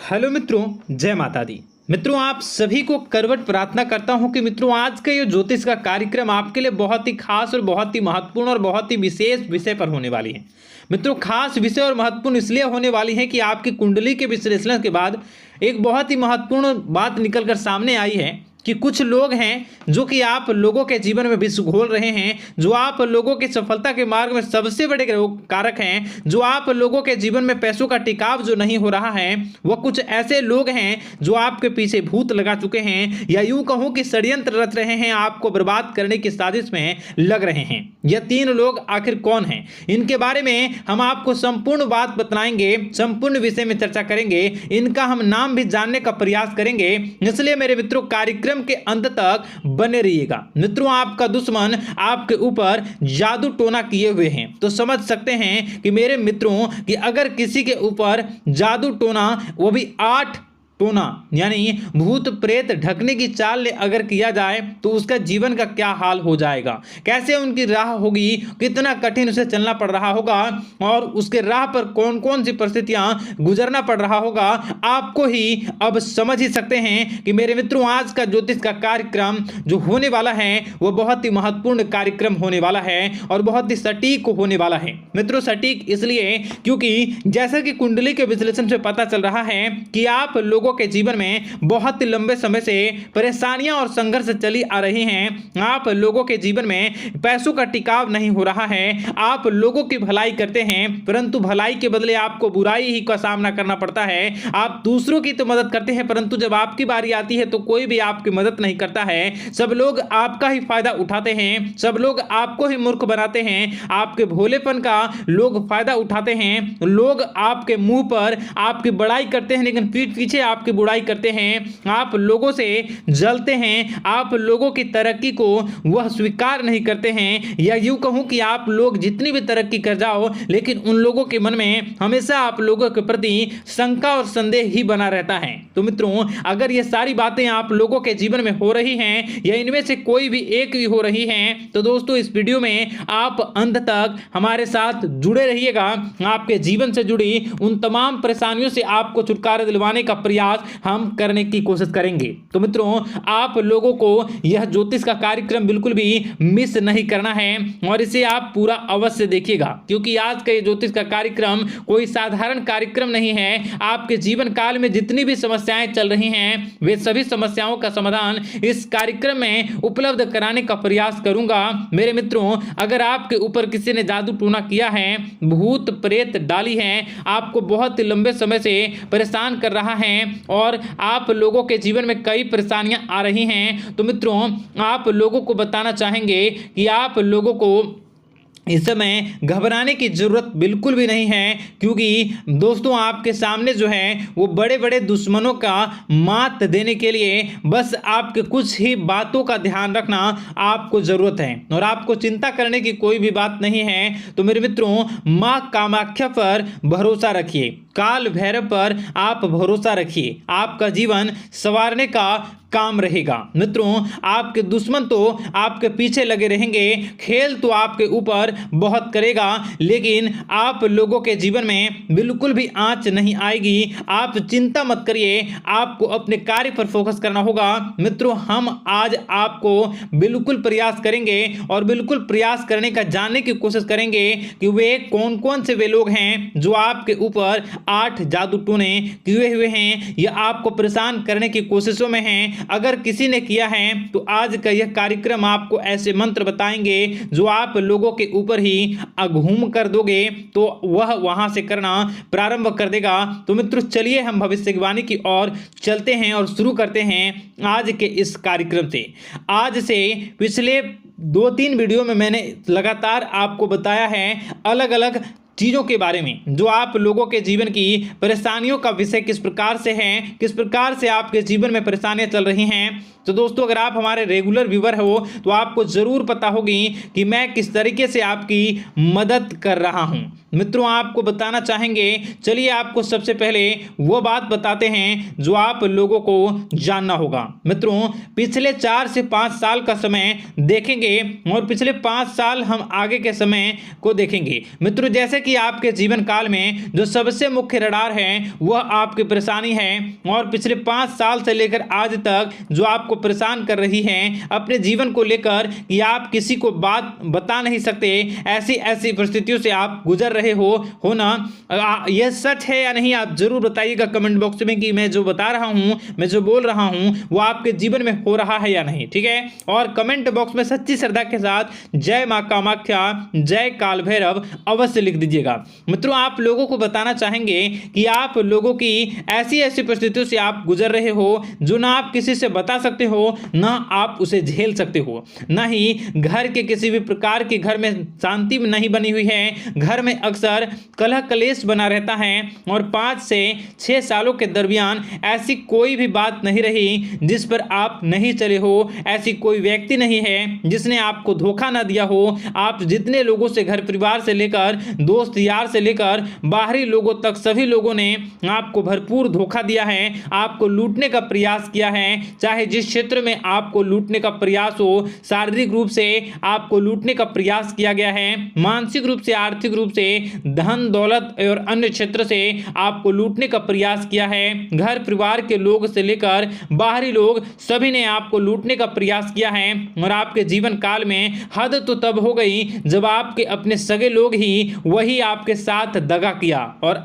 Hello मित्रों, जय माता दी। मित्रों, आप सभी को करवट प्रार्थना करता हूं कि मित्रों आज का ये ज्योतिष का कार्यक्रम आपके लिए बहुत ही खास और बहुत ही महत्वपूर्ण और बहुत ही विशेष विषय पर होने वाली है। मित्रों, खास विषय और महत्वपूर्ण इसलिए होने वाली है कि आपकी कुंडली के विश्लेषण के बाद एक बहुत ही महत्वपूर्ण बात निकलकर सामने आई है कि कुछ लोग हैं जो कि आप लोगों के जीवन में विष घोल रहे हैं, जो आप लोगों की सफलता के मार्ग में सबसे बड़े कारक हैं, जो आप लोगों के जीवन में पैसों का टिकाव जो नहीं हो रहा है, वह कुछ ऐसे लोग हैं जो आपके पीछे भूत लगा चुके हैं या यूं कहूं कि षड्यंत्र रच रहे हैं, आपको बर्बाद करने की साजिश में लग रहे हैं। यह तीन लोग आखिर कौन हैं, इनके बारे में हम आपको संपूर्ण बात बताएंगे, संपूर्ण विषय में चर्चा करेंगे, इनका हम नाम भी जानने का प्रयास करेंगे। इसलिए मेरे मित्रों, कार्यक्रम के अंत तक बने रहिएगा। मित्रों, आपका दुश्मन आपके ऊपर जादू टोना किए हुए हैं, तो समझ सकते हैं कि मेरे मित्रों कि अगर किसी के ऊपर जादू टोना, वो भी 8 टोना यानी भूत प्रेत ढकने की चाल ले अगर किया जाए तो उसका जीवन का क्या हाल हो जाएगा, कैसे उनकी राह होगी, कितना कठिन उसे चलना पड़ रहा होगा और उसके राह पर कौन कौन सी परिस्थितियां गुजरना पड़ रहा होगा, आपको ही अब समझ ही सकते हैं कि मेरे मित्रों आज का ज्योतिष का कार्यक्रम जो होने वाला है वह बहुत ही महत्वपूर्ण कार्यक्रम होने वाला है और बहुत ही सटीक होने वाला है। मित्रों, सटीक इसलिए क्योंकि जैसा कि कुंडली के विश्लेषण से पता चल रहा है कि आप लोगों के जीवन में बहुत ही लंबे समय से परेशानियां और संघर्ष चली आ रही हैं। आप लोगों के जीवन में पैसों का टिकाव नहीं हो रहा है। आप लोगों की भलाई करते हैं परंतु भलाई के बदले आपको बुराई ही का सामना करना पड़ता है। आप दूसरों की तो मदद करते हैं परंतु जब आपकी बारी आती है तो कोई भी आपकी मदद नहीं करता है। सब लोग आपका ही फायदा उठाते हैं, सब लोग आपको ही मूर्ख बनाते हैं। आपके भोलेपन का लोग फायदा उठाते हैं। लोग आपके मुंह पर आपकी बड़ाई करते हैं लेकिन पीठ पीछे आपकी बुराई करते हैं। आप लोगों से जलते हैं, आप लोगों की तरक्की को वह स्वीकार नहीं करते हैं, या यूं कहूं कि आप लोग जितनी भी तरक्की कर जाओ लेकिन उन लोगों के मन में हमेशा आप लोगों के प्रति शंका और संदेह ही बना रहता है। तो मित्रों, अगर ये सारी बातें आप लोगों के जीवन में हो रही हैं या इनमें से कोई भी एक भी हो रही हैं तो दोस्तों इस वीडियो में आप अंत तक हमारे साथ जुड़े रहिएगा। आपके जीवन से जुड़ी उन तमाम परेशानियों से आपको छुटकारा दिलवाने का प्रयास हम करने की कोशिश करेंगे। तो मित्रों, आप लोगों को यह ज्योतिष का कार्यक्रम बिल्कुल भी मिस नहीं करना है और इसे आप पूरा अवश्य देखिएगा, क्योंकि आज का ये ज्योतिष का कार्यक्रम कोई साधारण कार्यक्रम नहीं है। आपके जीवन काल में जितनी भी समस्याएं चल रही हैं वे सभी समस्याओं का समाधान इस कार्यक्रम में उपलब्ध कराने का प्रयास करूंगा। मेरे मित्रों, अगर आपके ऊपर किसी ने जादू टोना किया है, भूत प्रेत डाली है, आपको बहुत लंबे समय से परेशान कर रहा है और आप लोगों के जीवन में कई परेशानियां आ रही हैं, तो मित्रों आप लोगों को बताना चाहेंगे कि आप लोगों को इस समय घबराने की जरूरत बिल्कुल भी नहीं है, क्योंकि दोस्तों आपके सामने जो है वो बड़े बड़े दुश्मनों का मात देने के लिए बस आपके कुछ ही बातों का ध्यान रखना आपको जरूरत है और आपको चिंता करने की कोई भी बात नहीं है। तो मेरे मित्रों, मां कामाख्या पर भरोसा रखिए, काल भैरव पर आप भरोसा रखिए, आपका जीवन संवारने का काम रहेगा। मित्रों, आपके दुश्मन तो आपके पीछे लगे रहेंगे, खेल तो आपके ऊपर बहुत करेगा लेकिन आप लोगों के जीवन में बिल्कुल भी आंच नहीं आएगी। आप चिंता मत करिए, आपको अपने कार्य पर फोकस करना होगा। मित्रों, हम आज आपको बिल्कुल प्रयास करेंगे और बिल्कुल प्रयास करने का जानने की कोशिश करेंगे कि वे कौन कौन से वे लोग हैं जो आपके ऊपर 8 जादू टोने किए हुए हैं या आपको परेशान करने की कोशिशों में हैं। अगर किसी ने किया है तो आज का यह कार्यक्रम आपको ऐसे मंत्र बताएंगे जो आप लोगों के ऊपर ही अघूम कर दोगे तो वह वहां से करना प्रारंभ कर देगा। तो मित्रों, चलिए हम भविष्यवाणी की ओर चलते हैं और शुरू करते हैं आज के इस कार्यक्रम से। आज से पिछले 2-3 वीडियो में मैंने लगातार आपको बताया है अलग अलग चीज़ों के बारे में, जो आप लोगों के जीवन की परेशानियों का विषय किस प्रकार से है, किस प्रकार से आपके जीवन में परेशानियां चल रही हैं, तो दोस्तों अगर आप हमारे रेगुलर व्यूवर हो तो आपको जरूर पता होगी कि मैं किस तरीके से आपकी मदद कर रहा हूं। मित्रों आपको बताना चाहेंगे, चलिए आपको सबसे पहले वो बात बताते हैं जो आप लोगों को जानना होगा। मित्रों पिछले 4 से 5 साल का समय देखेंगे और पिछले 5 साल हम आगे के समय को देखेंगे। मित्रों जैसे कि आपके जीवन काल में जो सबसे मुख्य रडार है वह आपकी परेशानी है, और पिछले 5 साल से लेकर आज तक जो आपको परेशान कर रही है अपने जीवन को लेकर कि आप किसी को बात बता नहीं सकते, ऐसी ऐसी परिस्थितियों से आप गुजर रहे हो ना। यह सच है या नहीं आप जरूर बताइएगा कमेंट बॉक्स में कि मैं जो बता रहा हूं, मैं जो बोल रहा हूं वो आपके जीवन में हो रहा है या नहीं, ठीक है। और कमेंट बॉक्स में सच्ची श्रद्धा के साथ जय मां कामाख्या, जय काल भैरव अवश्य लिख दीजिएगा। मित्रों आप लोगों को बताना चाहेंगे कि आप लोगों की ऐसी ऐसी परिस्थितियों से आप गुजर रहे हो जो ना आप किसी से बता सकते हो ना आप उसे झेल सकते हो, ना ही घर के किसी भी प्रकार के घर में शांति नहीं बनी हुई है, घर में अक्सर कलह कलेश बना रहता है, और 5 से 6 सालों के दरमियान ऐसी कोई भी बात नहीं रही जिस पर आप नहीं चले हो, ऐसी कोई व्यक्ति नहीं है जिसने आपको धोखा ना दिया हो। आप जितने लोगों से घर परिवार से लेकर दोस्त यार से लेकर बाहरी लोगों तक सभी लोगों ने आपको भरपूर धोखा दिया है, आपको लूटने का प्रयास किया है। चाहे जिस क्षेत्र में आपको लूटने का प्रयास हो, शारीरिक रूप से आपको लूटने का प्रयास किया गया है, मानसिक रूप से आर्थिक रूप से धन दौलत और अन्य क्षेत्र से आपको लूटने का प्रयास किया है। घर परिवार के लोग से लेकर बाहरी लोग सभी ने आपको लूटने का प्रयास किया है, और आपके जीवन काल में हद तो तब हो गई जब आपके अपने सगे लोग ही वही आपके साथ दगा किया, और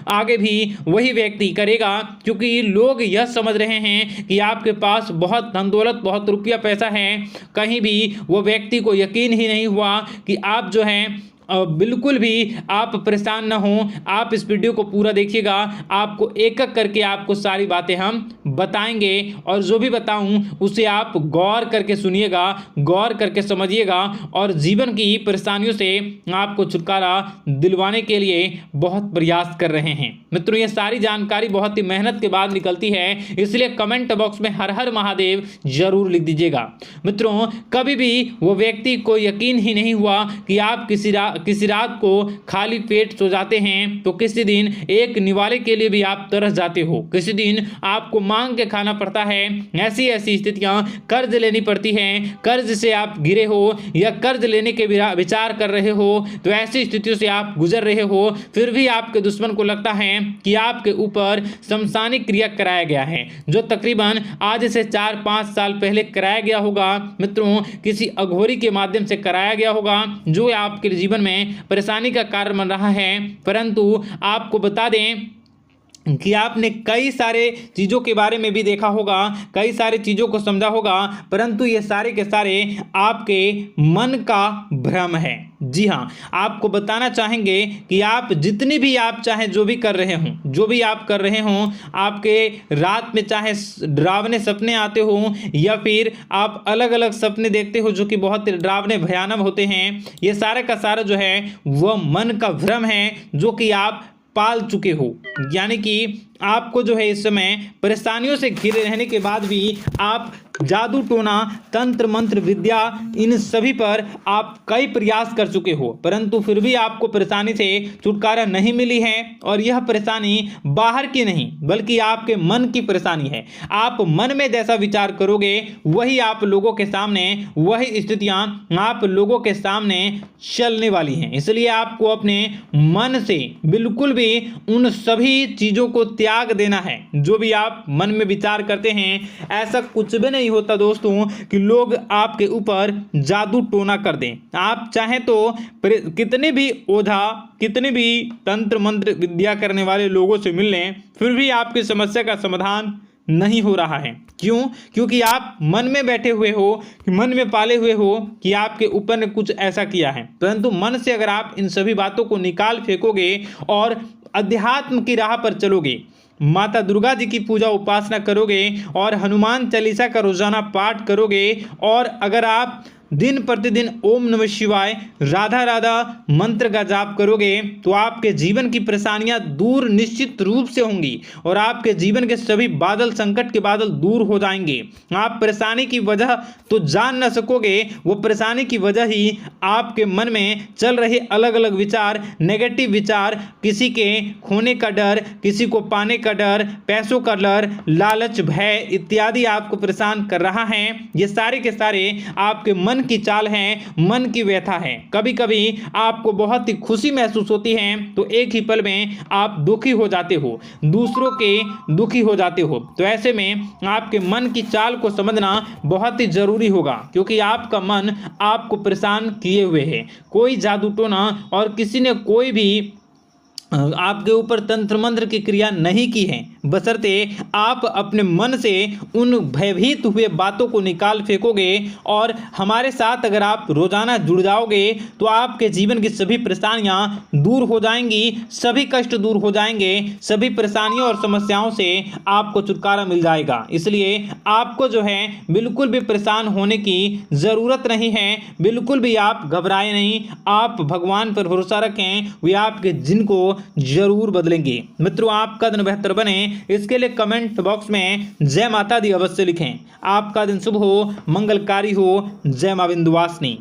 आगे भी वही व्यक्ति करेगा, क्योंकि लोग यह समझ रहे हैं कि आपके पास बहुत धन दौलत बहुत रुपया पैसा है। कहीं भी वो व्यक्ति को यकीन ही नहीं हुआ कि आप जो हैं बिल्कुल भी आप परेशान ना हो। आप इस वीडियो को पूरा देखिएगा, आपको एक एक करके आपको सारी बातें हम बताएंगे, और जो भी बताऊं उसे आप गौर करके सुनिएगा, गौर करके समझिएगा, और जीवन की परेशानियों से आपको छुटकारा दिलवाने के लिए बहुत प्रयास कर रहे हैं। मित्रों ये सारी जानकारी बहुत ही मेहनत के बाद निकलती है, इसलिए कमेंट बॉक्स में हर हर महादेव जरूर लिख दीजिएगा। मित्रों कभी भी वो व्यक्ति को यकीन ही नहीं हुआ कि आप किसी रात को खाली पेट सो जाते हैं, तो किसी दिन एक निवाले के लिए भी आप तरस जाते हो, किसी दिन आपको मांग के खाना पड़ता है। ऐसी ऐसी स्थितियां कर्ज लेनी पड़ती हैं, कर्ज से आप गिरे हो या कर्ज लेने के विचार कर रहे हो, तो ऐसी स्थितियों से आप गुजर रहे हो, फिर भी आपके दुश्मन को लगता है कि आपके ऊपर शमशानी क्रिया कराया गया है, जो तकरीबन आज से 4-5 साल पहले कराया गया होगा। मित्रों किसी अघोरी के माध्यम से कराया गया होगा, जो आपके जीवन में परेशानी का कारण बन रहा है। परंतु आपको बता दें कि आपने कई सारे चीज़ों के बारे में भी देखा होगा, कई सारी चीज़ों को समझा होगा, परंतु ये सारे के सारे आपके मन का भ्रम है। जी हाँ आपको बताना चाहेंगे कि आप जितनी भी आप चाहे जो भी कर रहे हों, जो भी आप कर रहे हों, आपके रात में चाहे डरावने सपने आते हों या फिर आप अलग अलग सपने देखते हो जो कि बहुत ही डरावने भयानक होते हैं, ये सारा का सारा जो है वह मन का भ्रम है जो कि आप पाल चुके हो। यानी कि आपको जो है इस समय परेशानियों से घिरे रहने के बाद भी आप जादू टोना तंत्र मंत्र विद्या इन सभी पर आप कई प्रयास कर चुके हो, परंतु फिर भी आपको परेशानी से छुटकारा नहीं मिली है। और यह परेशानी बाहर की नहीं बल्कि आपके मन की परेशानी है। आप मन में जैसा विचार करोगे वही आप लोगों के सामने, वही स्थितियां आप लोगों के सामने चलने वाली हैं। इसलिए आपको अपने मन से बिल्कुल भी उन सभी चीज़ों को त्याग देना है जो भी आप मन में विचार करते हैं। ऐसा कुछ भी नहीं होता दोस्तों कि लोग आपके ऊपर जादू टोना कर दें। आप चाहें तो कितने भी ओझा, कितने भी तंत्र मंत्र विद्या करने वाले लोगों से मिल लें, फिर भी आपकी समस्या का समाधान नहीं हो रहा है। क्यों? क्योंकि आप मन में बैठे हुए हो, मन में पाले हुए हो कि आपके ऊपर ने कुछ ऐसा किया है। परंतु मन से अगर आप इन सभी बातों को निकाल फेंकोगे और अध्यात्म की राह पर चलोगे, माता दुर्गा जी की पूजा उपासना करोगे और हनुमान चालीसा का रोजाना पाठ करोगे, और अगर आप दिन प्रतिदिन ओम नमः शिवाय, राधा राधा मंत्र का जाप करोगे तो आपके जीवन की परेशानियां दूर निश्चित रूप से होंगी और आपके जीवन के सभी बादल, संकट के बादल दूर हो जाएंगे। आप परेशानी की वजह तो जान न सकोगे, वो परेशानी की वजह ही आपके मन में चल रहे अलग अलग विचार, नेगेटिव विचार, किसी के खोने का डर, किसी को पाने का डर, पैसों का डर, लालच, भय इत्यादि आपको परेशान कर रहा है। ये सारे के सारे आपके मन की चाल हैं, मन की व्यथा है। कभी कभी आपको बहुत ही खुशी महसूस होती है तो एक ही पल में आप दुखी हो जाते हो, दूसरों के दुखी हो जाते हो। तो ऐसे में आपके मन की चाल को समझना बहुत ही जरूरी होगा, क्योंकि आपका मन आपको परेशान किए हुए है। कोई जादू टोना और किसी ने कोई भी आपके ऊपर तंत्र मंत्र की क्रिया नहीं की है, बशर्ते आप अपने मन से उन भयभीत हुए बातों को निकाल फेंकोगे और हमारे साथ अगर आप रोजाना जुड़ जाओगे तो आपके जीवन की सभी परेशानियां दूर हो जाएंगी, सभी कष्ट दूर हो जाएंगे, सभी परेशानियों और समस्याओं से आपको छुटकारा मिल जाएगा। इसलिए आपको जो है बिल्कुल भी परेशान होने की ज़रूरत नहीं है, बिल्कुल भी आप घबराए नहीं। आप भगवान पर भरोसा रखें, वे आपके दिन को जरूर बदलेंगे। मित्रों, आपका दिन बेहतर बने इसके लिए कमेंट बॉक्स में जय माता दी अवश्य लिखें। आपका दिन शुभ हो, मंगलकारी हो। जय मां विंध्यवासिनी।